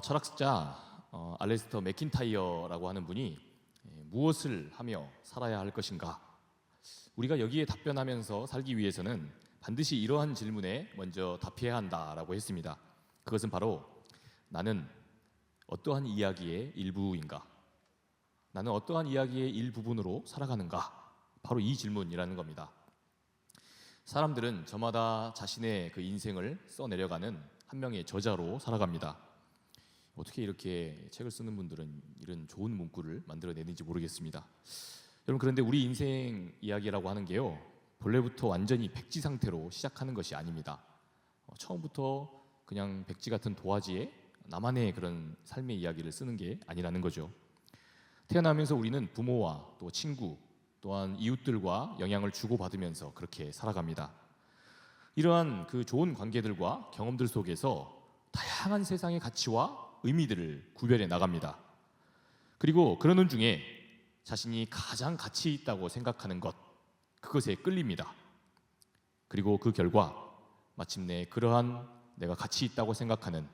철학자 알래스터 맥킨타이어라고 하는 분이 무엇을 하며 살아야 할 것인가? 우리가 여기에 답변하면서 살기 위해서는 반드시 이러한 질문에 먼저 답해야 한다라고 했습니다. 그것은 바로 나는 어떠한 이야기의 일부인가? 나는 어떠한 이야기의 일부분으로 살아가는가? 바로 이 질문이라는 겁니다. 사람들은 저마다 자신의 그 인생을 써내려가는 한 명의 저자로 살아갑니다. 어떻게 이렇게 책을 쓰는 분들은 이런 좋은 문구를 만들어내는지 모르겠습니다. 여러분, 그런데 우리 인생 이야기라고 하는 게요, 본래부터 완전히 백지 상태로 시작하는 것이 아닙니다. 처음부터 그냥 백지 같은 도화지에 나만의 그런 삶의 이야기를 쓰는 게 아니라는 거죠. 태어나면서 우리는 부모와 또 친구 또한 이웃들과 영향을 주고받으면서 그렇게 살아갑니다. 이러한 그 좋은 관계들과 경험들 속에서 다양한 세상의 가치와 의미들을 구별해 나갑니다. 그리고 그러는 중에 자신이 가장 가치 있다고 생각하는 것, 그것에 끌립니다. 그리고 그 결과 마침내 그러한 내가 가치 있다고 생각하는,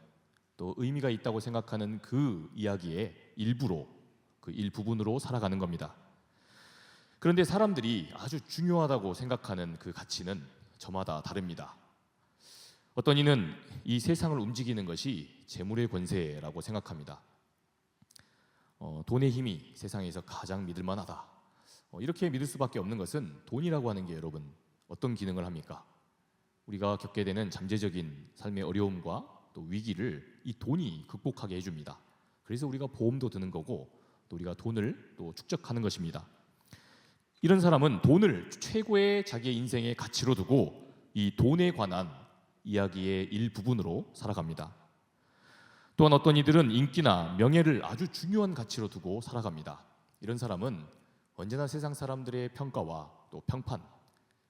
또 의미가 있다고 생각하는 그 이야기의 일부로, 그 일부분으로 살아가는 겁니다. 그런데 사람들이 아주 중요하다고 생각하는 그 가치는 저마다 다릅니다. 어떤 이는 이 세상을 움직이는 것이 재물의 권세라고 생각합니다. 돈의 힘이 세상에서 가장 믿을 만하다. 이렇게 믿을 수밖에 없는 것은 돈이라고 하는 게 여러분 어떤 기능을 합니까? 우리가 겪게 되는 잠재적인 삶의 어려움과 또 위기를 이 돈이 극복하게 해줍니다. 그래서 우리가 보험도 드는 거고 또 우리가 돈을 또 축적하는 것입니다. 이런 사람은 돈을 최고의 자기의 인생의 가치로 두고 이 돈에 관한 이야기의 일부분으로 살아갑니다. 또한 어떤 이들은 인기나 명예를 아주 중요한 가치로 두고 살아갑니다. 이런 사람은 언제나 세상 사람들의 평가와 또 평판,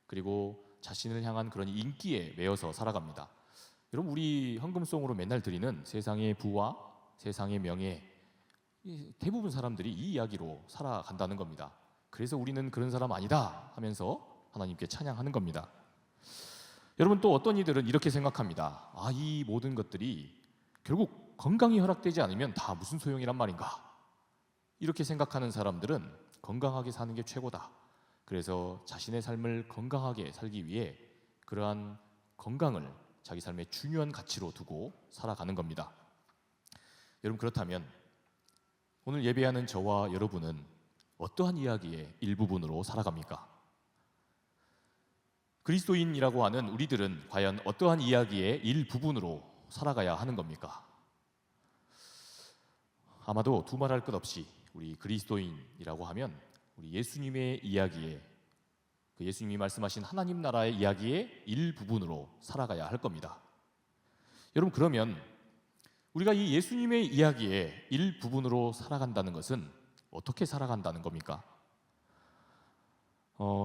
그리고 자신을 향한 그런 인기에 매여서 살아갑니다. 여러분, 우리 헌금송으로 맨날 드리는 세상의 부와 세상의 명예, 대부분 사람들이 이 이야기로 살아간다는 겁니다. 그래서 우리는 그런 사람 아니다 하면서 하나님께 찬양하는 겁니다. 여러분, 또 어떤 이들은 이렇게 생각합니다. 이 모든 것들이 결국 건강이 허락되지 않으면 다 무슨 소용이란 말인가? 이렇게 생각하는 사람들은 건강하게 사는 게 최고다. 그래서 자신의 삶을 건강하게 살기 위해 그러한 건강을 자기 삶의 중요한 가치로 두고 살아가는 겁니다. 여러분, 그렇다면 오늘 예배하는 저와 여러분은 어떠한 이야기의 일부분으로 살아갑니까? 그리스도인이라고 하는 우리들은 과연 어떠한 이야기의 일부분으로 살아가야 하는 겁니까? 아마도 두말할 것 없이 우리 그리스도인이라고 하면 우리 예수님의 이야기에, 그 예수님이 말씀하신 하나님 나라의 이야기의 일부분으로 살아가야 할 겁니다. 여러분, 그러면 우리가 이 예수님의 이야기의 일부분으로 살아간다는 것은 어떻게 살아간다는 겁니까?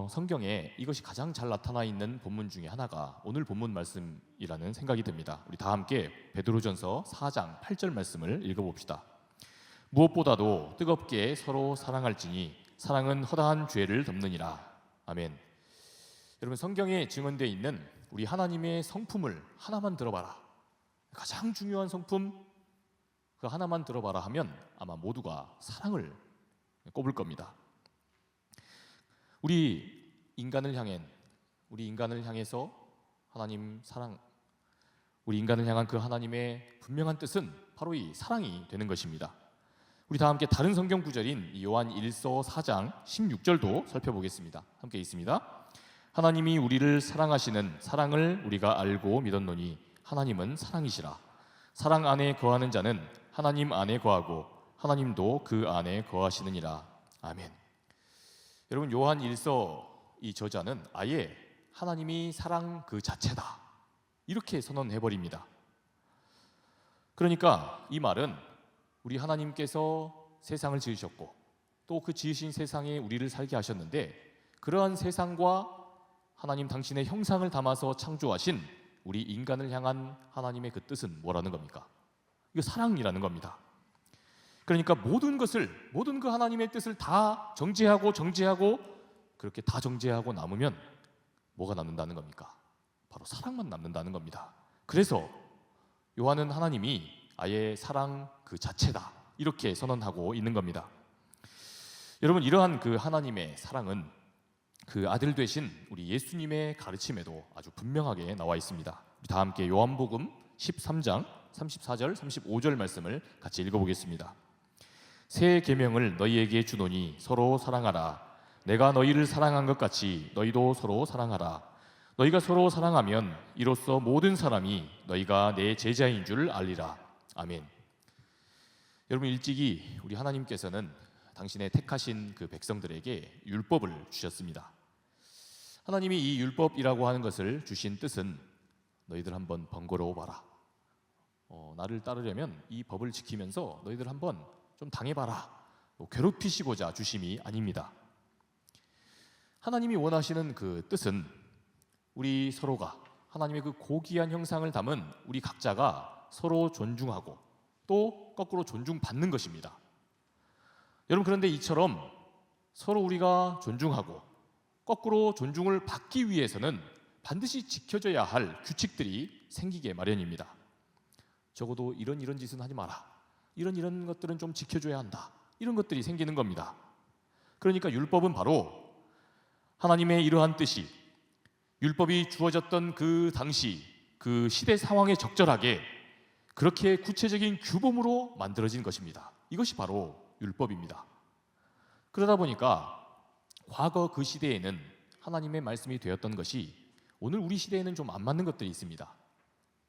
성경에 이것이 가장 잘 나타나 있는 본문 중에 하나가 오늘 본문 말씀이라는 생각이 듭니다. 우리 다 함께 베드로전서 4장 8절 말씀을 읽어봅시다. 무엇보다도 뜨겁게 서로 사랑할지니 사랑은 허다한 죄를 덮느니라. 아멘. 여러분, 성경에 증언되어 있는 우리 하나님의 성품을 하나만 들어봐라, 가장 중요한 성품 그 하나만 들어봐라 하면 아마 모두가 사랑을 꼽을 겁니다. 우리 인간을 향해서 하나님 사랑, 우리 인간을 향한 그 하나님의 분명한 뜻은 바로 이 사랑이 되는 것입니다. 우리 다 함께 다른 성경 구절인 요한 1서 4장 16절도 살펴보겠습니다. 함께 있습니다. 하나님이 우리를 사랑하시는 사랑을 우리가 알고 믿었노니 하나님은 사랑이시라. 사랑 안에 거하는 자는 하나님 안에 거하고 하나님도 그 안에 거하시느니라. 아멘. 여러분, 요한 1서 이 저자는 아예 하나님이 사랑 그 자체다 이렇게 선언해버립니다. 그러니까 이 말은 우리 하나님께서 세상을 지으셨고 또 그 지으신 세상에 우리를 살게 하셨는데, 그러한 세상과 하나님 당신의 형상을 담아서 창조하신 우리 인간을 향한 하나님의 그 뜻은 뭐라는 겁니까? 이거 사랑이라는 겁니다. 그러니까 모든 그 하나님의 뜻을 다 정죄하고 그렇게 다 정죄하고 남으면 뭐가 남는다는 겁니까? 바로 사랑만 남는다는 겁니다. 그래서 요한은 하나님이 아예 사랑 그 자체다, 이렇게 선언하고 있는 겁니다. 여러분, 이러한 그 하나님의 사랑은 그 아들 되신 우리 예수님의 가르침에도 아주 분명하게 나와 있습니다. 우리 다 함께 요한복음 13장 34절 35절 말씀을 같이 읽어보겠습니다. 새 계명을 너희에게 주노니 서로 사랑하라. 내가 너희를 사랑한 것 같이 너희도 서로 사랑하라. 너희가 서로 사랑하면 이로써 모든 사람이 너희가 내 제자인 줄 알리라. 아멘. 여러분, 일찍이 우리 하나님께서는 당신의 택하신 그 백성들에게 율법을 주셨습니다. 하나님이 이 율법이라고 하는 것을 주신 뜻은 너희들 한번 번거로워 봐라. 나를 따르려면 이 법을 지키면서 너희들 한번 좀 당해봐라. 괴롭히시고자 주심이 아닙니다. 하나님이 원하시는 그 뜻은 우리 서로가 하나님의 그 고귀한 형상을 담은 우리 각자가 서로 존중하고 또 거꾸로 존중받는 것입니다. 여러분, 그런데 이처럼 서로 우리가 존중하고 거꾸로 존중을 받기 위해서는 반드시 지켜져야 할 규칙들이 생기게 마련입니다. 적어도 이런 짓은 하지 마라. 이런 것들은 좀 지켜줘야 한다. 이런 것들이 생기는 겁니다. 그러니까 율법은 바로 하나님의 이러한 뜻이 율법이 주어졌던 그 당시 그 시대 상황에 적절하게 그렇게 구체적인 규범으로 만들어진 것입니다. 이것이 바로 율법입니다. 그러다 보니까 과거 그 시대에는 하나님의 말씀이 되었던 것이 오늘 우리 시대에는 좀 안 맞는 것들이 있습니다.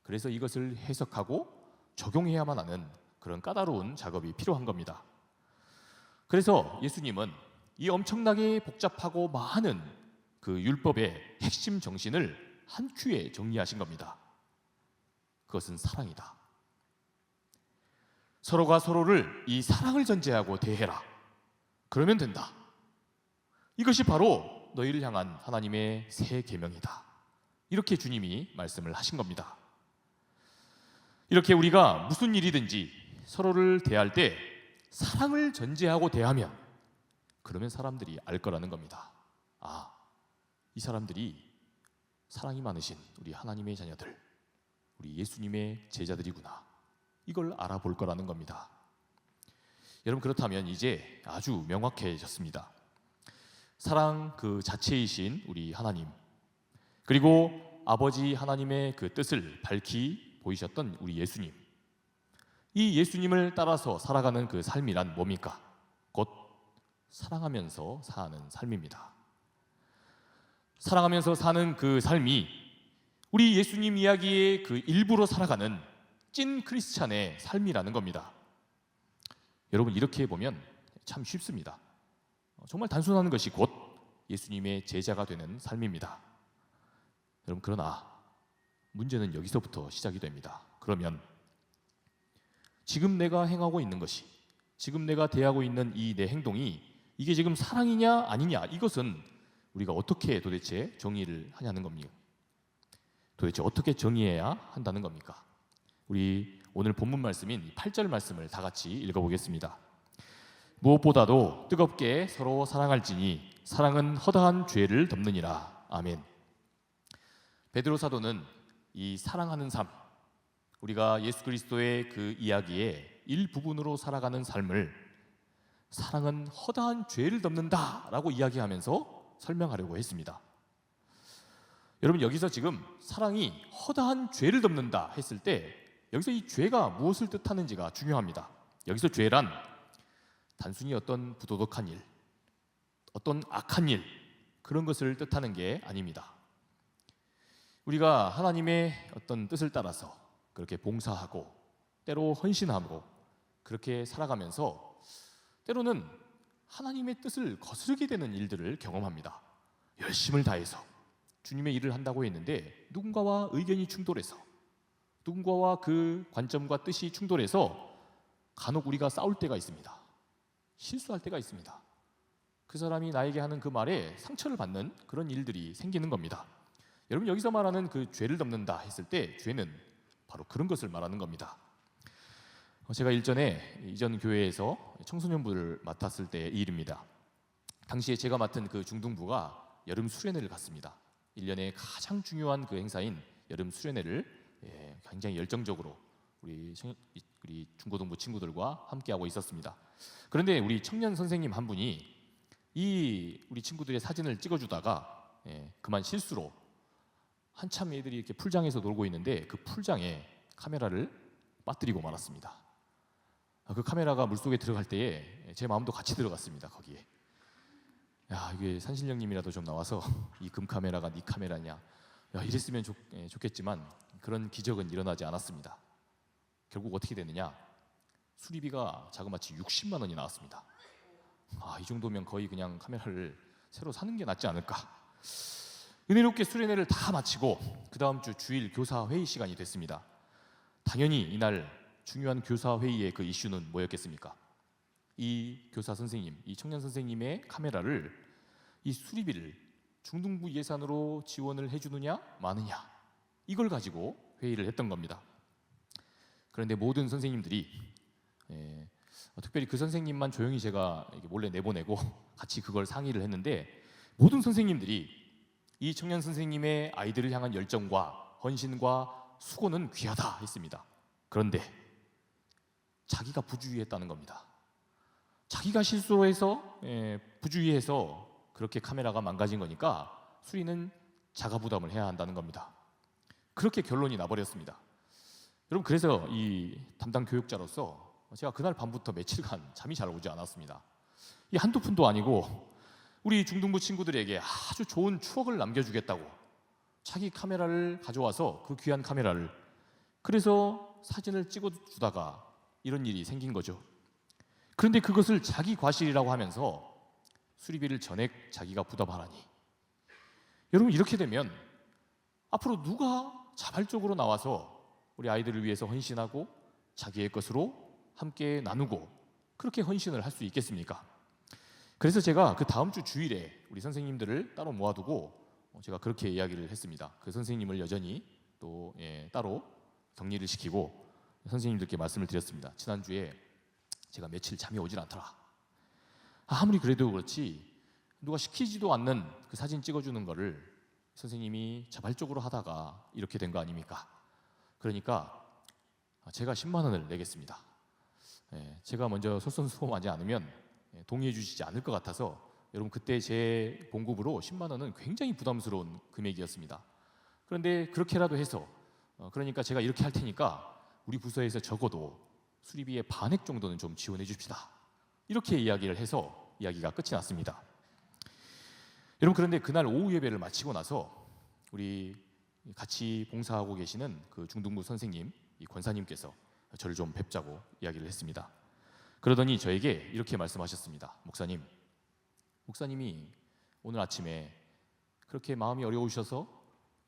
그래서 이것을 해석하고 적용해야만 하는 그런 까다로운 작업이 필요한 겁니다. 그래서 예수님은 이 엄청나게 복잡하고 많은 그 율법의 핵심 정신을 한 큐에 정리하신 겁니다. 그것은 사랑이다. 서로가 서로를 이 사랑을 전제하고 대해라. 그러면 된다. 이것이 바로 너희를 향한 하나님의 새 계명이다. 이렇게 주님이 말씀을 하신 겁니다. 이렇게 우리가 무슨 일이든지 서로를 대할 때 사랑을 전제하고 대하면 그러면 사람들이 알 거라는 겁니다. 아, 이 사람들이 사랑이 많으신 우리 하나님의 자녀들, 우리 예수님의 제자들이구나. 이걸 알아볼 거라는 겁니다. 여러분, 그렇다면 이제 아주 명확해졌습니다. 사랑 그 자체이신 우리 하나님, 그리고 아버지 하나님의 그 뜻을 밝히 보이셨던 우리 예수님, 이 예수님을 따라서 살아가는 그 삶이란 뭡니까? 곧 사랑하면서 사는 삶입니다. 사랑하면서 사는 그 삶이 우리 예수님 이야기의 그 일부로 살아가는 찐 크리스찬의 삶이라는 겁니다. 여러분, 이렇게 보면 참 쉽습니다. 정말 단순한 것이 곧 예수님의 제자가 되는 삶입니다. 여러분, 그러나 문제는 여기서부터 시작이 됩니다. 그러면 지금 내가 행하고 있는 것이, 지금 내가 대하고 있는 이 내 행동이 이게 지금 사랑이냐 아니냐, 이것은 우리가 어떻게 도대체 정의를 하냐는 겁니다. 도대체 어떻게 정의해야 한다는 겁니까? 우리 오늘 본문 말씀인 8절 말씀을 다 같이 읽어보겠습니다. 무엇보다도 뜨겁게 서로 사랑할지니 사랑은 허다한 죄를 덮느니라. 아멘. 베드로 사도는 이 사랑하는 삶, 우리가 예수 그리스도의 그 이야기의 일부분으로 살아가는 삶을 사랑은 허다한 죄를 덮는다라고 이야기하면서 설명하려고 했습니다. 여러분, 여기서 지금 사랑이 허다한 죄를 덮는다 했을 때 여기서 이 죄가 무엇을 뜻하는지가 중요합니다. 여기서 죄란 단순히 어떤 부도덕한 일, 어떤 악한 일, 그런 것을 뜻하는 게 아닙니다. 우리가 하나님의 어떤 뜻을 따라서 그렇게 봉사하고 때로 헌신하고 그렇게 살아가면서 때로는 하나님의 뜻을 거스르게 되는 일들을 경험합니다. 열심을 다해서 주님의 일을 한다고 했는데 누군가와 의견이 충돌해서, 누군가와 그 관점과 뜻이 충돌해서 간혹 우리가 싸울 때가 있습니다. 실수할 때가 있습니다. 그 사람이 나에게 하는 그 말에 상처를 받는 그런 일들이 생기는 겁니다. 여러분, 여기서 말하는 그 죄를 덮는다 했을 때 죄는 바로 그런 것을 말하는 겁니다. 제가 일전에 이전 교회에서 청소년부를 맡았을 때의 일입니다. 당시에 제가 맡은 그 중등부가 여름 수련회를 갔습니다. 1년에 가장 중요한 그 행사인 여름 수련회를 굉장히 열정적으로 우리 중고등부 친구들과 함께하고 있었습니다. 그런데 우리 청년 선생님 한 분이 우리 친구들의 사진을 찍어주다가 그만 실수로 한참 애들이 이렇게 풀장에서 놀고 있는데 그 풀장에 카메라를 빠뜨리고 말았습니다. 그 카메라가 물속에 들어갈 때에 제 마음도 같이 들어갔습니다. 거기에 이게 산신령님이라도 좀 나와서 이 금 카메라가 네 카메라냐, 이랬으면 좋겠지만 그런 기적은 일어나지 않았습니다. 결국 어떻게 되느냐, 수리비가 자그마치 60만 원이 나왔습니다. 이 정도면 거의 그냥 카메라를 새로 사는 게 낫지 않을까. 은혜롭게 수련회를 다 마치고 그 다음 주 주일 교사 회의 시간이 됐습니다. 당연히 이날 중요한 교사 회의의 그 이슈는 뭐였겠습니까? 이 교사 선생님, 이 청년 선생님의 카메라를 이 수리비를 중등부 예산으로 지원을 해주느냐 마느냐, 이걸 가지고 회의를 했던 겁니다. 그런데 모든 선생님들이 특별히 그 선생님만 조용히 제가 몰래 내보내고 같이 그걸 상의를 했는데, 모든 선생님들이 이 청년 선생님의 아이들을 향한 열정과 헌신과 수고는 귀하다 했습니다. 그런데 자기가 부주의했다는 겁니다. 자기가 실수로 해서 부주의해서 그렇게 카메라가 망가진 거니까 수리는 자가 부담을 해야 한다는 겁니다. 그렇게 결론이 나버렸습니다. 여러분, 그래서 이 담당 교육자로서 제가 그날 밤부터 며칠간 잠이 잘 오지 않았습니다. 이 한두 푼도 아니고 우리 중등부 친구들에게 아주 좋은 추억을 남겨주겠다고 자기 카메라를 가져와서, 그 귀한 카메라를, 그래서 사진을 찍어주다가 이런 일이 생긴 거죠. 그런데 그것을 자기 과실이라고 하면서 수리비를 전액 자기가 부담하라니. 여러분, 이렇게 되면 앞으로 누가 자발적으로 나와서 우리 아이들을 위해서 헌신하고 자기의 것으로 함께 나누고 그렇게 헌신을 할 수 있겠습니까? 그래서 제가 그 다음 주 주일에 우리 선생님들을 따로 모아두고 제가 그렇게 이야기를 했습니다. 그 선생님을 여전히 또 따로 격리를 시키고 선생님들께 말씀을 드렸습니다. 지난주에 제가 며칠 잠이 오질 않더라. 아무리 그래도 그렇지 누가 시키지도 않는 그 사진 찍어주는 거를 선생님이 자발적으로 하다가 이렇게 된 거 아닙니까? 그러니까 제가 10만 원을 내겠습니다. 제가 먼저 솔선수범하지 않으면 동의해 주시지 않을 것 같아서, 여러분, 그때 제 봉급으로 10만 원은 굉장히 부담스러운 금액이었습니다. 그런데 그렇게라도 해서 그러니까 제가 이렇게 할 테니까 우리 부서에서 적어도 수리비의 반액 정도는 좀 지원해 줍시다. 이렇게 이야기를 해서 이야기가 끝이 났습니다. 여러분, 그런데 그날 오후 예배를 마치고 나서 우리 같이 봉사하고 계시는 그 중등부 선생님, 이 권사님께서 저를 좀 뵙자고 이야기를 했습니다. 그러더니 저에게 이렇게 말씀하셨습니다. 목사님이 오늘 아침에 그렇게 마음이 어려우셔서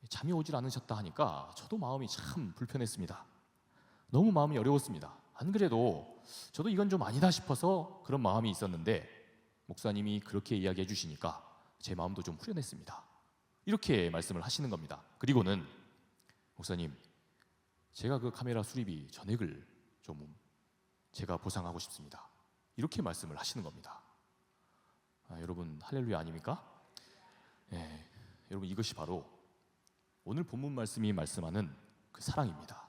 잠이 오질 않으셨다 하니까 저도 마음이 참 불편했습니다. 너무 마음이 어려웠습니다. 안 그래도 저도 이건 좀 아니다 싶어서 그런 마음이 있었는데 목사님이 그렇게 이야기해 주시니까 제 마음도 좀 후련했습니다. 이렇게 말씀을 하시는 겁니다. 그리고는 목사님, 제가 그 카메라 수리비 전액을 좀 제가 보상하고 싶습니다. 이렇게 말씀을 하시는 겁니다. 여러분, 할렐루야 아닙니까? 여러분, 이것이 바로 오늘 본문 말씀이 말씀하는 그 사랑입니다.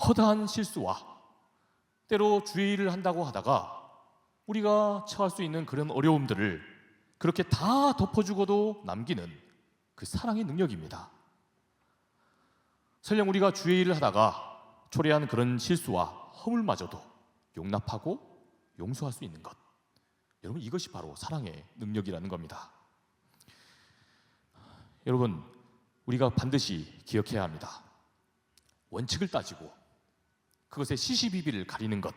허다한 실수와 때로 주의를 한다고 하다가 우리가 처할 수 있는 그런 어려움들을 그렇게 다 덮어주고도 남기는 그 사랑의 능력입니다. 설령 우리가 주의를 하다가 초래한 그런 실수와 허물마저도 용납하고 용서할 수 있는 것, 여러분, 이것이 바로 사랑의 능력이라는 겁니다. 여러분, 우리가 반드시 기억해야 합니다. 원칙을 따지고 그것의 시시비비를 가리는 것,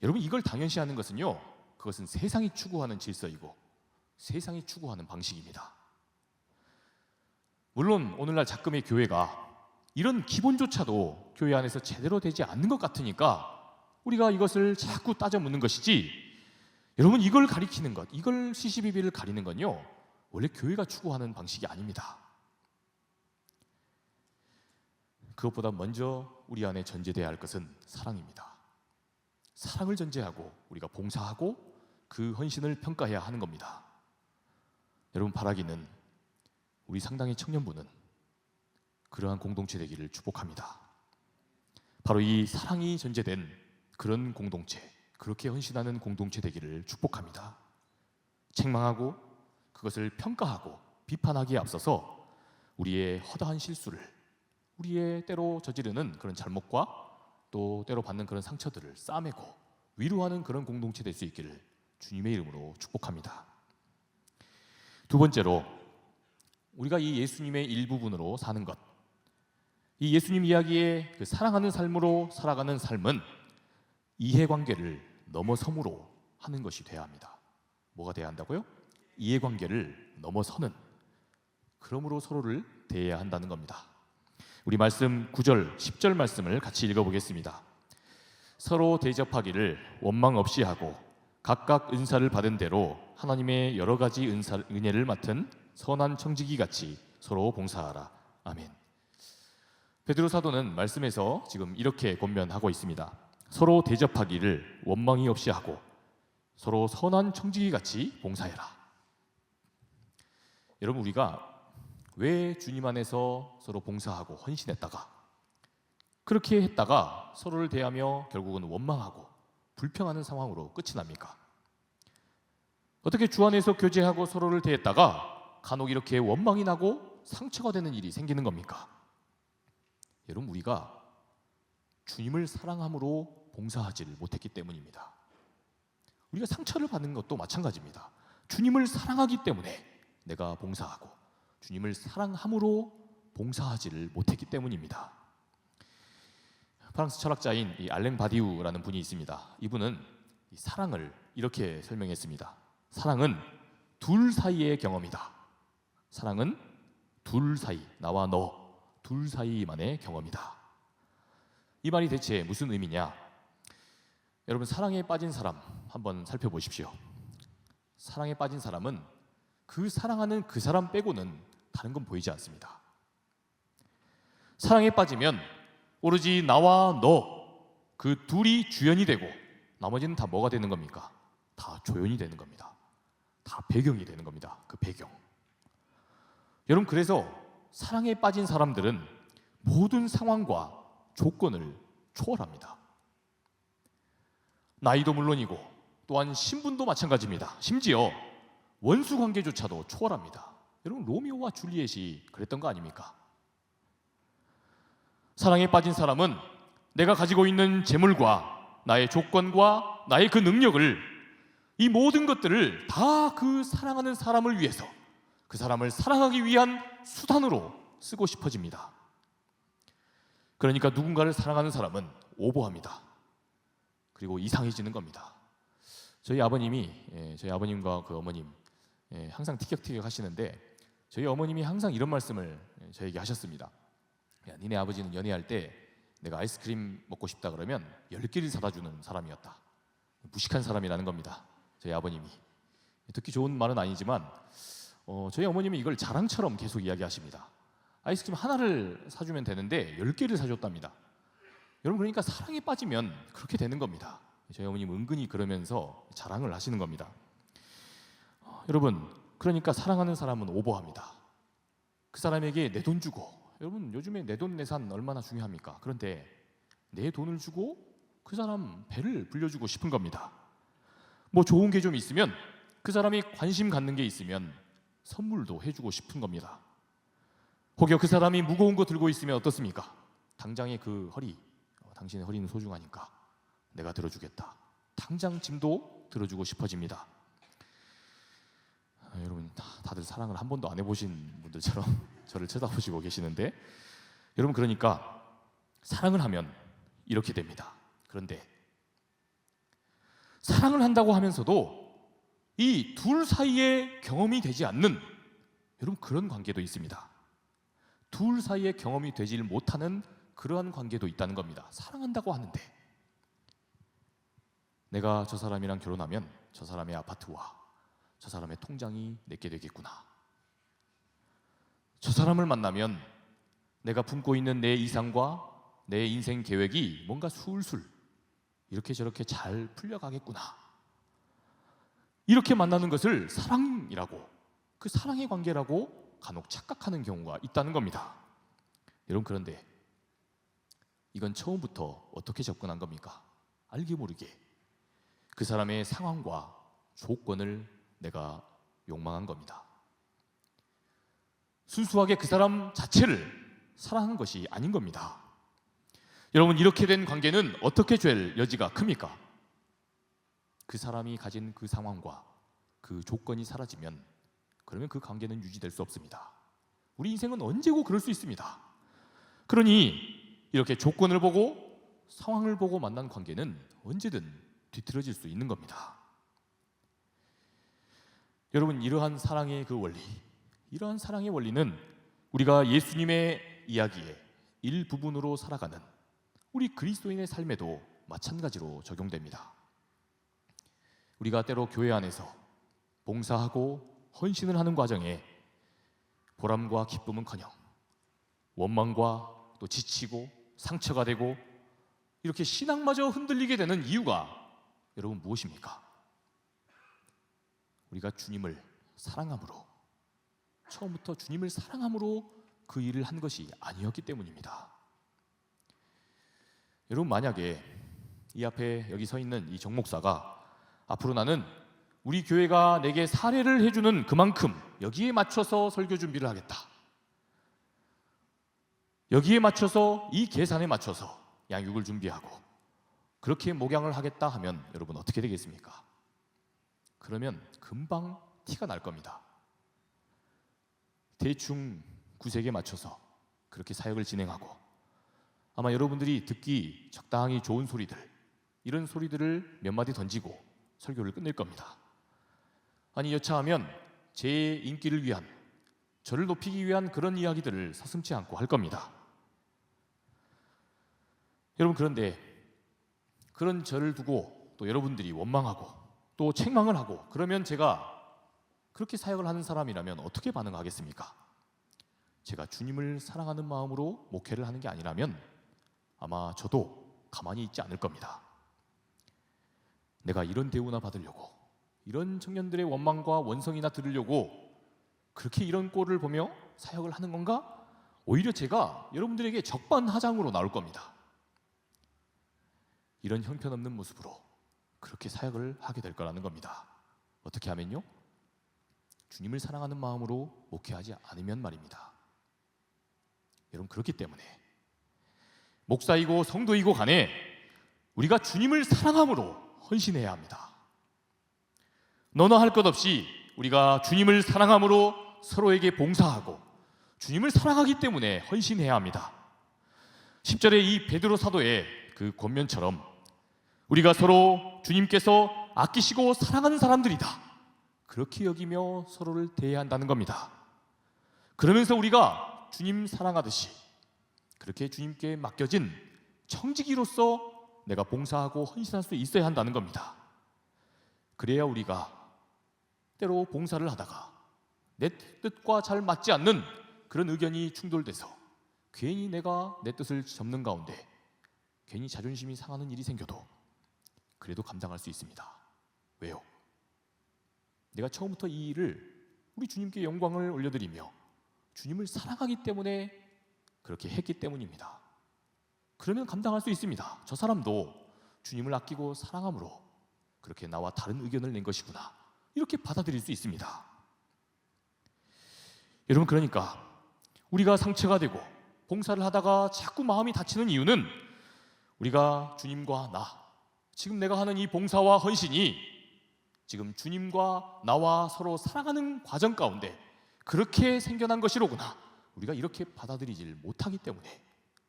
여러분, 이걸 당연시하는 것은요, 그것은 세상이 추구하는 질서이고 세상이 추구하는 방식입니다. 물론 오늘날 작금의 교회가 이런 기본조차도 교회 안에서 제대로 되지 않는 것 같으니까 우리가 이것을 자꾸 따져 묻는 것이지, 여러분, 이걸 가리키는 것, 이걸 시시비비를 가리는 건요, 원래 교회가 추구하는 방식이 아닙니다. 그것보다 먼저 우리 안에 전제되어야 할 것은 사랑입니다. 사랑을 전제하고 우리가 봉사하고 그 헌신을 평가해야 하는 겁니다. 여러분, 바라기는 우리 상당의 청년부는 그러한 공동체 되기를 축복합니다. 바로 이 사랑이 전제된 그런 공동체, 그렇게 헌신하는 공동체 되기를 축복합니다. 책망하고 그것을 평가하고 비판하기에 앞서서 우리의 허다한 실수를, 우리의 때로 저지르는 그런 잘못과 또 때로 받는 그런 상처들을 싸매고 위로하는 그런 공동체 될 수 있기를 주님의 이름으로 축복합니다. 두 번째로, 우리가 이 예수님의 일부분으로 사는 것, 이 예수님 이야기의 그 사랑하는 삶으로 살아가는 삶은 이해관계를 넘어섬으로 하는 것이 돼야 합니다. 뭐가 돼야 한다고요? 이해관계를 넘어서는, 그러므로 서로를 대해야 한다는 겁니다. 우리 말씀 9절, 10절 말씀을 같이 읽어보겠습니다. 서로 대접하기를 원망 없이 하고 각각 은사를 받은 대로 하나님의 여러 가지 은혜를 맡은 선한 청지기 같이 서로 봉사하라. 아멘. 베드로 사도는 말씀에서 지금 이렇게 권면하고 있습니다. 서로 대접하기를 원망이 없이 하고 서로 선한 청지기 같이 봉사해라. 여러분, 우리가 왜 주님 안에서 서로 봉사하고 헌신했다가, 그렇게 했다가 서로를 대하며 결국은 원망하고 불평하는 상황으로 끝이 납니까? 어떻게 주 안에서 교제하고 서로를 대했다가 간혹 이렇게 원망이 나고 상처가 되는 일이 생기는 겁니까? 여러분, 우리가 주님을 사랑함으로 봉사하지를 못했기 때문입니다. 우리가 상처를 받는 것도 마찬가지입니다. 주님을 사랑하기 때문에 내가 봉사하고 주님을 사랑함으로 봉사하지를 못했기 때문입니다. 프랑스 철학자인 이 알랭 바디우라는 분이 있습니다. 이분은 이 사랑을 이렇게 설명했습니다. 사랑은 둘 사이의 경험이다. 사랑은 둘 사이, 나와 너 둘 사이만의 경험이다. 이 말이 대체 무슨 의미냐? 여러분, 사랑에 빠진 사람 한번 살펴보십시오. 사랑에 빠진 사람은 그 사랑하는 그 사람 빼고는 다른 건 보이지 않습니다. 사랑에 빠지면 오로지 나와 너 그 둘이 주연이 되고 나머지는 다 뭐가 되는 겁니까? 다 조연이 되는 겁니다. 다 배경이 되는 겁니다. 그 배경. 여러분, 그래서 사랑에 빠진 사람들은 모든 상황과 조건을 초월합니다. 나이도 물론이고 또한 신분도 마찬가지입니다. 심지어 원수 관계조차도 초월합니다. 여러분, 로미오와 줄리엣이 그랬던 거 아닙니까? 사랑에 빠진 사람은 내가 가지고 있는 재물과 나의 조건과 나의 그 능력을, 이 모든 것들을 다 그 사랑하는 사람을 위해서, 그 사람을 사랑하기 위한 수단으로 쓰고 싶어집니다. 그러니까 누군가를 사랑하는 사람은 오버합니다. 그리고 이상해지는 겁니다. 저희 아버님과 그 어머님 항상 티격태격 하시는데, 저희 어머님이 항상 이런 말씀을 저에게 하셨습니다. 야, 니네 아버지는 연애할 때 내가 아이스크림 먹고 싶다 그러면 10개를 사다 주는 사람이었다. 무식한 사람이라는 겁니다. 저희 아버님이. 듣기 좋은 말은 아니지만 저희 어머님이 이걸 자랑처럼 계속 이야기하십니다. 아이스크림 하나를 사주면 되는데 10개를 사줬답니다. 여러분, 그러니까 사랑에 빠지면 그렇게 되는 겁니다. 저희 어머님 은근히 그러면서 자랑을 하시는 겁니다. 여러분, 그러니까 사랑하는 사람은 오버합니다. 그 사람에게 내 돈 주고, 여러분 요즘에 내 돈 내산 얼마나 중요합니까? 그런데 내 돈을 주고 그 사람 배를 불려주고 싶은 겁니다. 뭐 좋은 게 좀 있으면, 그 사람이 관심 갖는 게 있으면 선물도 해주고 싶은 겁니다. 혹여 그 사람이 무거운 거 들고 있으면 어떻습니까? 당장의 그 허리, 당신의 허리는 소중하니까 내가 들어주겠다. 당장 짐도 들어주고 싶어집니다. 여러분, 다들 사랑을 한 번도 안 해보신 분들처럼 저를 쳐다보시고 계시는데, 여러분, 그러니까 사랑을 하면 이렇게 됩니다. 그런데 사랑을 한다고 하면서도 이 둘 사이에 경험이 되지 않는, 여러분, 그런 관계도 있습니다. 둘 사이에 경험이 되질 못하는 그러한 관계도 있다는 겁니다. 사랑한다고 하는데 내가 저 사람이랑 결혼하면 저 사람의 아파트와 저 사람의 통장이 내게 되겠구나. 저 사람을 만나면 내가 품고 있는 내 이상과 내 인생 계획이 뭔가 술술 이렇게 저렇게 잘 풀려가겠구나. 이렇게 만나는 것을 사랑이라고, 그 사랑의 관계라고 간혹 착각하는 경우가 있다는 겁니다. 여러분, 그런데 이건 처음부터 어떻게 접근한 겁니까? 알게 모르게 그 사람의 상황과 조건을 내가 욕망한 겁니다. 순수하게 그 사람 자체를 사랑하는 것이 아닌 겁니다. 여러분, 이렇게 된 관계는 어떻게 될 여지가 큽니까? 그 사람이 가진 그 상황과 그 조건이 사라지면 그러면 그 관계는 유지될 수 없습니다. 우리 인생은 언제고 그럴 수 있습니다. 그러니 이렇게 조건을 보고 상황을 보고 만난 관계는 언제든 뒤틀어질 수 있는 겁니다. 여러분, 이러한 사랑의 그 원리, 이러한 사랑의 원리는 우리가 예수님의 이야기의 일부분으로 살아가는 우리 그리스도인의 삶에도 마찬가지로 적용됩니다. 우리가 때로 교회 안에서 봉사하고 헌신을 하는 과정에 보람과 기쁨은커녕 원망과 또 지치고 상처가 되고 이렇게 신앙마저 흔들리게 되는 이유가 여러분 무엇입니까? 우리가 주님을 사랑함으로, 처음부터 주님을 사랑함으로 그 일을 한 것이 아니었기 때문입니다. 여러분, 만약에 이 앞에 여기 서 있는 이 정 목사가 앞으로 나는 우리 교회가 내게 사례를 해주는 그만큼 여기에 맞춰서 설교 준비를 하겠다, 여기에 맞춰서 이 계산에 맞춰서 양육을 준비하고 그렇게 목양을 하겠다 하면 여러분 어떻게 되겠습니까? 그러면 금방 티가 날 겁니다. 대충 구색에 맞춰서 그렇게 사역을 진행하고 아마 여러분들이 듣기 적당히 좋은 소리들, 이런 소리들을 몇 마디 던지고 설교를 끝낼 겁니다. 아니, 여차하면 제 인기를 위한, 저를 높이기 위한 그런 이야기들을 서슴지 않고 할 겁니다. 여러분, 그런데 그런 저를 두고 또 여러분들이 원망하고 또 책망을 하고 그러면 제가 그렇게 사역을 하는 사람이라면 어떻게 반응하겠습니까? 제가 주님을 사랑하는 마음으로 목회를 하는 게 아니라면 아마 저도 가만히 있지 않을 겁니다. 내가 이런 대우나 받으려고, 이런 청년들의 원망과 원성이나 들으려고 그렇게 이런 꼴을 보며 사역을 하는 건가? 오히려 제가 여러분들에게 적반하장으로 나올 겁니다. 이런 형편없는 모습으로 그렇게 사역을 하게 될 거라는 겁니다. 어떻게 하면요? 주님을 사랑하는 마음으로 목회하지 않으면 말입니다. 여러분, 그렇기 때문에 목사이고 성도이고 간에 우리가 주님을 사랑함으로 헌신해야 합니다. 너나 할 것 없이 우리가 주님을 사랑함으로 서로에게 봉사하고 주님을 사랑하기 때문에 헌신해야 합니다. 10절의 이 베드로 사도의 그 권면처럼 우리가 서로 주님께서 아끼시고 사랑하는 사람들이다, 그렇게 여기며 서로를 대해야 한다는 겁니다. 그러면서 우리가 주님 사랑하듯이 그렇게 주님께 맡겨진 청지기로서 내가 봉사하고 헌신할 수 있어야 한다는 겁니다. 그래야 우리가 때로 봉사를 하다가 내 뜻과 잘 맞지 않는 그런 의견이 충돌돼서 괜히 내가 내 뜻을 접는 가운데 괜히 자존심이 상하는 일이 생겨도 그래도 감당할 수 있습니다. 왜요? 내가 처음부터 이 일을 우리 주님께 영광을 올려드리며 주님을 사랑하기 때문에 그렇게 했기 때문입니다. 그러면 감당할 수 있습니다. 저 사람도 주님을 아끼고 사랑함으로 그렇게 나와 다른 의견을 낸 것이구나, 이렇게 받아들일 수 있습니다. 여러분, 그러니까 우리가 상처가 되고 봉사를 하다가 자꾸 마음이 다치는 이유는 우리가 주님과 지금 내가 하는 이 봉사와 헌신이 지금 주님과 나와 서로 사랑하는 과정 가운데 그렇게 생겨난 것이로구나, 우리가 이렇게 받아들이질 못하기 때문에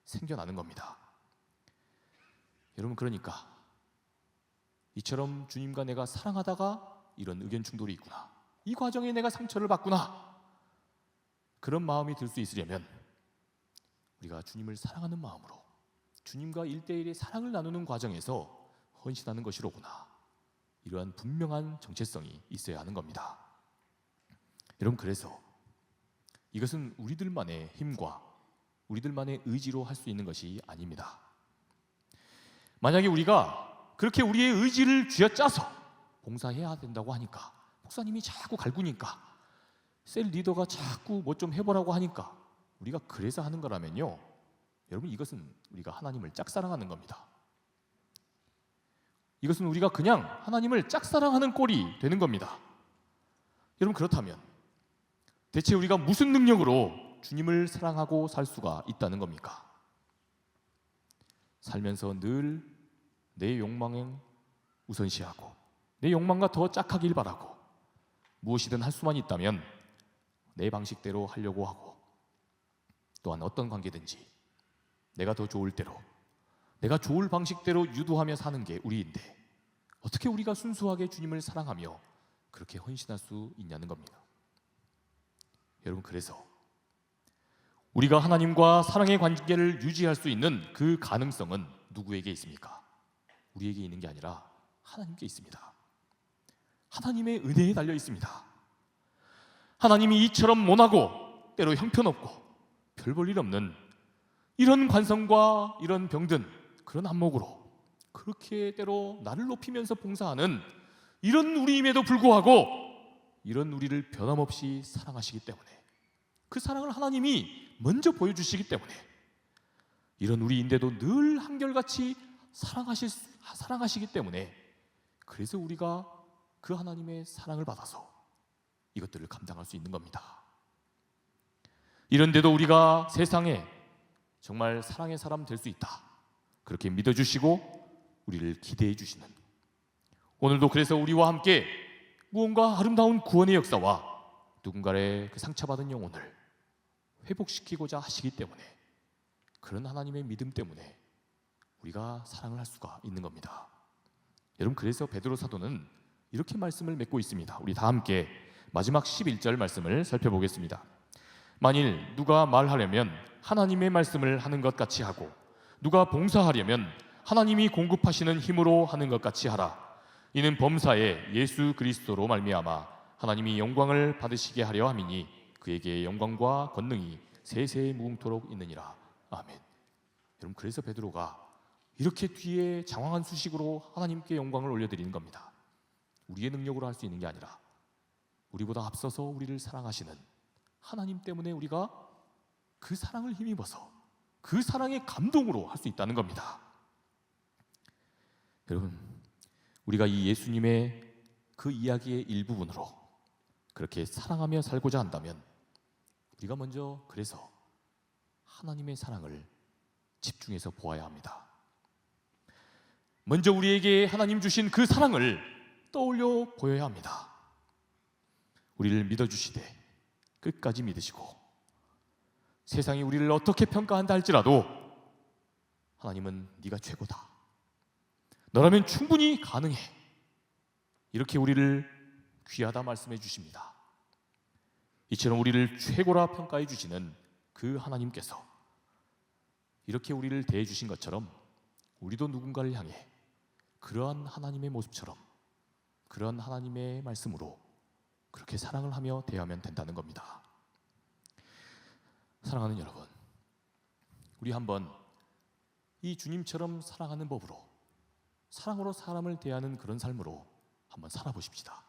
생겨나는 겁니다. 여러분, 그러니까 이처럼 주님과 내가 사랑하다가 이런 의견 충돌이 있구나, 이 과정에 내가 상처를 받구나, 그런 마음이 들 수 있으려면 우리가 주님을 사랑하는 마음으로 주님과 1대1의 사랑을 나누는 과정에서 헌신하는 것이로구나, 이러한 분명한 정체성이 있어야 하는 겁니다. 여러분, 그래서 이것은 우리들만의 힘과 우리들만의 의지로 할 수 있는 것이 아닙니다. 만약에 우리가 그렇게 우리의 의지를 쥐어짜서 봉사해야 된다고 하니까, 목사님이 자꾸 갈구니까, 셀 리더가 자꾸 뭐 좀 해보라고 하니까 우리가 그래서 하는 거라면요, 여러분, 이것은 우리가 하나님을 짝사랑하는 겁니다. 이것은 우리가 그냥 하나님을 짝사랑하는 꼴이 되는 겁니다. 여러분, 그렇다면 대체 우리가 무슨 능력으로 주님을 사랑하고 살 수가 있다는 겁니까? 살면서 늘 내 욕망에 우선시하고 내 욕망과 더 짝하길 바라고 무엇이든 할 수만 있다면 내 방식대로 하려고 하고, 또한 어떤 관계든지 내가 더 좋을 대로, 내가 좋을 방식대로 유도하며 사는 게 우리인데, 어떻게 우리가 순수하게 주님을 사랑하며 그렇게 헌신할 수 있냐는 겁니다. 여러분, 그래서 우리가 하나님과 사랑의 관계를 유지할 수 있는 그 가능성은 누구에게 있습니까? 우리에게 있는 게 아니라 하나님께 있습니다. 하나님의 은혜에 달려 있습니다. 하나님이 이처럼 모나고 때로 형편없고 별 볼 일 없는 이런 관성과 이런 병든 그런 안목으로 그렇게 때로 나를 높이면서 봉사하는 이런 우리임에도 불구하고 이런 우리를 변함없이 사랑하시기 때문에, 그 사랑을 하나님이 먼저 보여주시기 때문에, 이런 우리인데도 늘 한결같이 사랑하시기 때문에, 그래서 우리가 그 하나님의 사랑을 받아서 이것들을 감당할 수 있는 겁니다. 이런데도 우리가 세상에 정말 사랑의 사람 될 수 있다, 그렇게 믿어주시고 우리를 기대해 주시는, 오늘도 그래서 우리와 함께 무언가 아름다운 구원의 역사와 누군가의 그 상처받은 영혼을 회복시키고자 하시기 때문에, 그런 하나님의 믿음 때문에 우리가 사랑을 할 수가 있는 겁니다. 여러분, 그래서 베드로 사도는 이렇게 말씀을 맺고 있습니다. 우리 다 함께 마지막 11절 말씀을 살펴보겠습니다. 만일 누가 말하려면 하나님의 말씀을 하는 것 같이 하고, 누가 봉사하려면 하나님이 공급하시는 힘으로 하는 것 같이 하라. 이는 범사에 예수 그리스도로 말미암아 하나님이 영광을 받으시게 하려 함이니 그에게 영광과 권능이 세세 무궁토록 있느니라. 아멘. 여러분, 그래서 베드로가 이렇게 뒤에 장황한 수식으로 하나님께 영광을 올려드리는 겁니다. 우리의 능력으로 할 수 있는 게 아니라 우리보다 앞서서 우리를 사랑하시는 하나님 때문에 우리가 그 사랑을 힘입어서 그 사랑의 감동으로 할 수 있다는 겁니다. 여러분, 우리가 이 예수님의 그 이야기의 일부분으로 그렇게 사랑하며 살고자 한다면, 우리가 먼저 그래서 하나님의 사랑을 집중해서 보아야 합니다. 먼저 우리에게 하나님 주신 그 사랑을 떠올려 보여야 합니다. 우리를 믿어주시되 끝까지 믿으시고, 세상이 우리를 어떻게 평가한다 할지라도 하나님은 네가 최고다, 너라면 충분히 가능해, 이렇게 우리를 귀하다 말씀해 주십니다. 이처럼 우리를 최고라 평가해 주시는 그 하나님께서 이렇게 우리를 대해 주신 것처럼 우리도 누군가를 향해 그러한 하나님의 모습처럼, 그러한 하나님의 말씀으로 그렇게 사랑을 하며 대하면 된다는 겁니다. 사랑하는 여러분, 우리 한번 이 주님처럼 사랑하는 법으로, 사랑으로 사람을 대하는 그런 삶으로 한번 살아보십시다.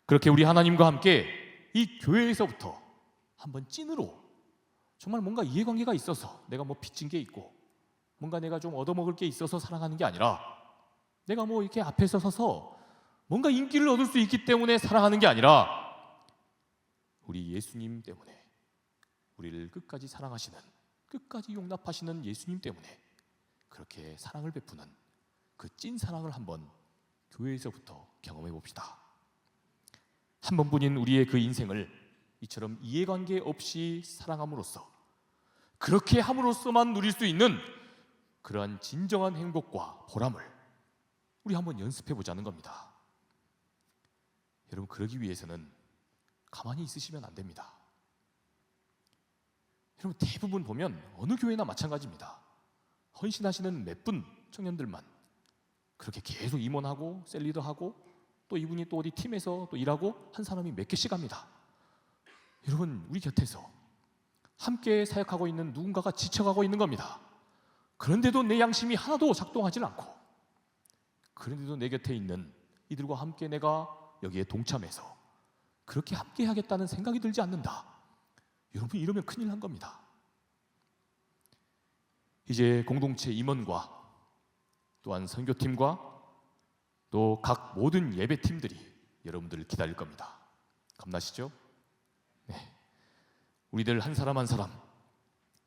그렇게 우리 하나님과 함께 이 교회에서부터 한번 찐으로 정말 뭔가 이해관계가 있어서, 내가 뭐 빚진 게 있고 뭔가 내가 좀 얻어먹을 게 있어서 사랑하는 게 아니라, 내가 뭐 이렇게 앞에서 서서 뭔가 인기를 얻을 수 있기 때문에 사랑하는 게 아니라, 우리 예수님 때문에, 우리를 끝까지 사랑하시는, 끝까지 용납하시는 예수님 때문에 그렇게 사랑을 베푸는 그 찐 사랑을 한번 교회에서부터 경험해 봅시다. 한 번뿐인 우리의 그 인생을 이처럼 이해관계 없이 사랑함으로써, 그렇게 함으로써만 누릴 수 있는 그러한 진정한 행복과 보람을 우리 한번 연습해 보자는 겁니다. 여러분, 그러기 위해서는 가만히 있으시면 안 됩니다. 여러분, 대부분 보면 어느 교회나 마찬가지입니다. 헌신하시는 몇 분 청년들만 그렇게 계속 임원하고 셀리더하고, 또 이분이 또 어디 팀에서 또 일하고 한 사람이 몇 개씩 합니다. 여러분, 우리 곁에서 함께 사역하고 있는 누군가가 지쳐가고 있는 겁니다. 그런데도 내 양심이 하나도 작동하지 않고, 그런데도 내 곁에 있는 이들과 함께 내가 여기에 동참해서 그렇게 함께 하겠다는 생각이 들지 않는다. 여러분, 이러면 큰일 난 겁니다. 이제 공동체 임원과 또한 선교팀과 또 각 모든 예배팀들이 여러분들을 기다릴 겁니다. 겁나시죠? 네. 우리들 한 사람 한 사람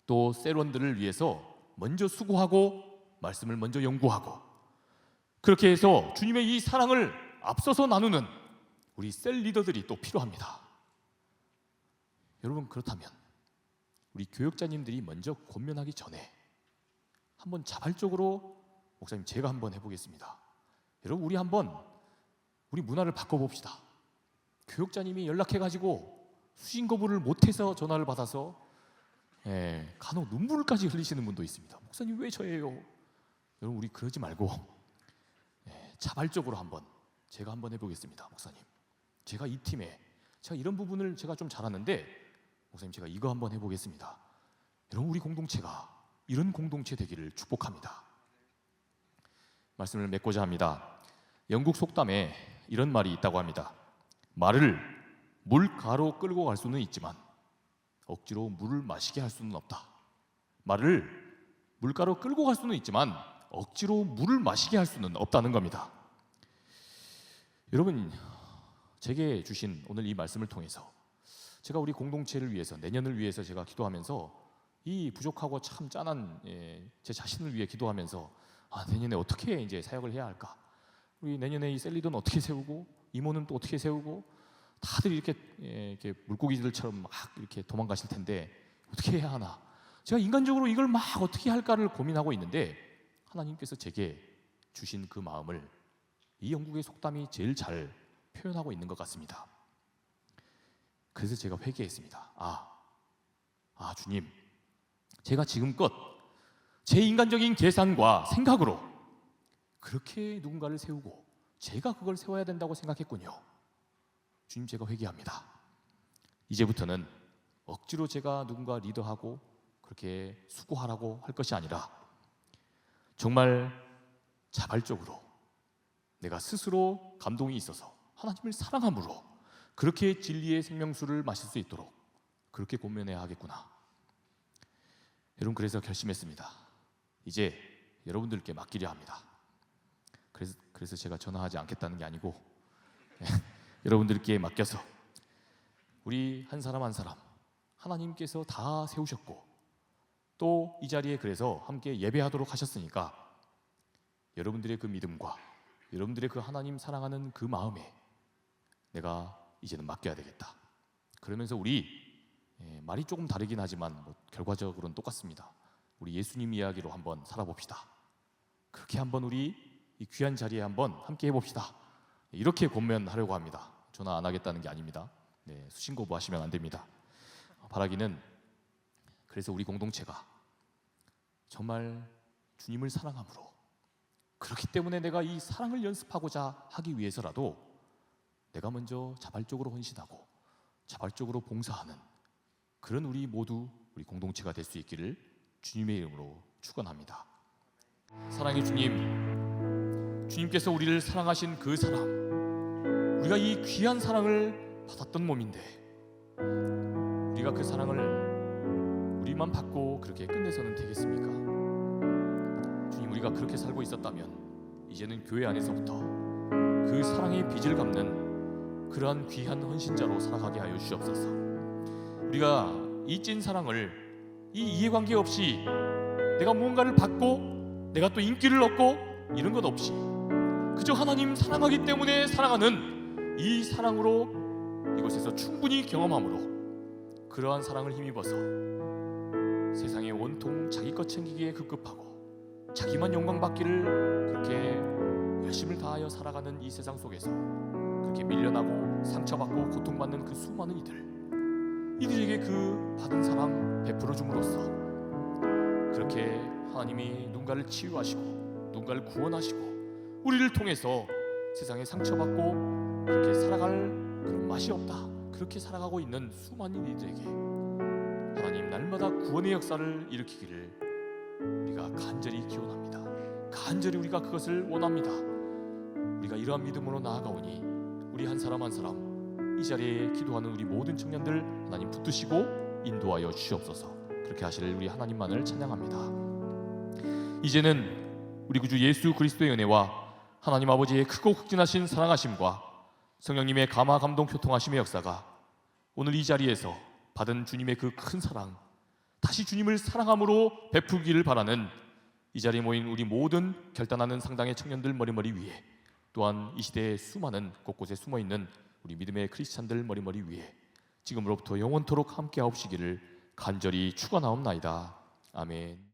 또 셀원들을 위해서 먼저 수고하고 말씀을 먼저 연구하고 그렇게 해서 주님의 이 사랑을 앞서서 나누는 우리 셀 리더들이 또 필요합니다. 여러분, 그렇다면 우리 교역자님들이 먼저 권면하기 전에 한번 자발적으로 목사님 제가 한번 해보겠습니다. 여러분, 우리 문화를 바꿔봅시다. 교역자님이 연락해가지고 수신 거부를 못해서 전화를 받아서 간혹 눈물까지 흘리시는 분도 있습니다. 목사님 왜 저예요? 여러분, 우리 그러지 말고 자발적으로 제가 한번 해보겠습니다. 목사님, 제가 이 팀에 제가 이런 부분을 제가 좀 잘하는데 목사님 제가 이거 한번 해보겠습니다. 여러분, 우리 공동체가 이런 공동체 되기를 축복합니다. 말씀을 맺고자 합니다. 영국 속담에 이런 말이 있다고 합니다. 말을 물가로 끌고 갈 수는 있지만 억지로 물을 마시게 할 수는 없다. 말을 물가로 끌고 갈 수는 있지만 억지로 물을 마시게 할 수는 없다는 겁니다. 여러분, 제게 주신 오늘 이 말씀을 통해서 제가 우리 공동체를 위해서, 내년을 위해서 제가 기도하면서 이 부족하고 참 짠한 제 자신을 위해 기도하면서 내년에 어떻게 이제 사역을 해야 할까? 우리 내년에 이 셀리더는 어떻게 세우고 이모는 또 어떻게 세우고 다들 이렇게 물고기들처럼 막 이렇게 도망가실 텐데 어떻게 해야 하나? 제가 인간적으로 이걸 막 어떻게 할까를 고민하고 있는데 하나님께서 제게 주신 그 마음을 이 영국의 속담이 제일 잘 표현하고 있는 것 같습니다. 그래서 제가 회개했습니다. 주님, 제가 지금껏 제 인간적인 계산과 생각으로 그렇게 누군가를 세우고 제가 그걸 세워야 된다고 생각했군요. 주님, 제가 회개합니다. 이제부터는 억지로 제가 누군가 리더하고 그렇게 수고하라고 할 것이 아니라 정말 자발적으로 내가 스스로 감동이 있어서 하나님을 사랑함으로 그렇게 진리의 생명수를 마실 수 있도록 그렇게 권면해야 하겠구나. 여러분, 그래서 결심했습니다. 이제 여러분들께 맡기려 합니다. 그래서 제가 전화하지 않겠다는 게 아니고 여러분들께 맡겨서 우리 한 사람 한 사람 하나님께서 다 세우셨고 또 이 자리에 그래서 함께 예배하도록 하셨으니까 여러분들의 그 믿음과 여러분들의 그 하나님 사랑하는 그 마음에 내가 이제는 맡겨야 되겠다. 그러면서 우리 말이 조금 다르긴 하지만 결과적으로는 똑같습니다. 우리 예수님 이야기로 한번 살아봅시다. 그렇게 한번 우리 이 귀한 자리에 한번 함께 해봅시다. 이렇게 권면하려고 합니다. 전화 안 하겠다는 게 아닙니다. 수신 거부하시면 안 됩니다. 바라기는 그래서 우리 공동체가 정말 주님을 사랑함으로 그렇기 때문에 내가 이 사랑을 연습하고자 하기 위해서라도 내가 먼저 자발적으로 헌신하고 자발적으로 봉사하는 그런 우리 모두 우리 공동체가 될 수 있기를 주님의 이름으로 축원합니다. 사랑의 주님, 주님께서 우리를 사랑하신 그 사랑, 우리가 이 귀한 사랑을 받았던 몸인데 우리가 그 사랑을 우리만 받고 그렇게 끝내서는 되겠습니까? 주님, 우리가 그렇게 살고 있었다면 이제는 교회 안에서부터 그 사랑의 빚을 갚는 그러한 귀한 헌신자로 살아가게 하여 주시옵소서. 우리가 이 찐 사랑을 이 이해관계 없이 내가 무언가를 받고 내가 또 인기를 얻고 이런 것 없이 그저 하나님 사랑하기 때문에 사랑하는 이 사랑으로 이곳에서 충분히 경험함으로 그러한 사랑을 힘입어서 세상에 온통 자기 것 챙기기에 급급하고 자기만 영광받기를 그렇게 열심을 다하여 살아가는 이 세상 속에서 그렇게 밀려나고 상처받고 고통받는 그 수많은 이들에게 그 받은 사랑 베풀어 줌으로써 그렇게 하나님이 누군가를 치유하시고 누군가를 구원하시고 우리를 통해서 세상에 상처받고 그렇게 살아갈 그런 맛이 없다 그렇게 살아가고 있는 수많은 이들에게 하나님 날마다 구원의 역사를 일으키기를 우리가 간절히 기원합니다. 간절히 우리가 그것을 원합니다. 우리가 이러한 믿음으로 나아가오니 우리 한 사람 한 사람 이 자리에 기도하는 우리 모든 청년들 하나님 붙드시고 인도하여 주시옵소서. 그렇게 하실 우리 하나님만을 찬양합니다. 이제는 우리 구주 예수 그리스도의 은혜와 하나님 아버지의 크고 극진하신 사랑하심과 성령님의 감화 감동 교통하심의 역사가 오늘 이 자리에서 받은 주님의 그 큰 사랑, 다시 주님을 사랑함으로 베풀기를 바라는 이 자리에 모인 우리 모든 결단하는 상당의 청년들 머리머리 위에, 또한 이 시대의 수많은 곳곳에 숨어있는 우리 믿음의 크리스찬들 머리머리 위에 지금으로부터 영원토록 함께하옵시기를 간절히 축원하옵나이다. 아멘.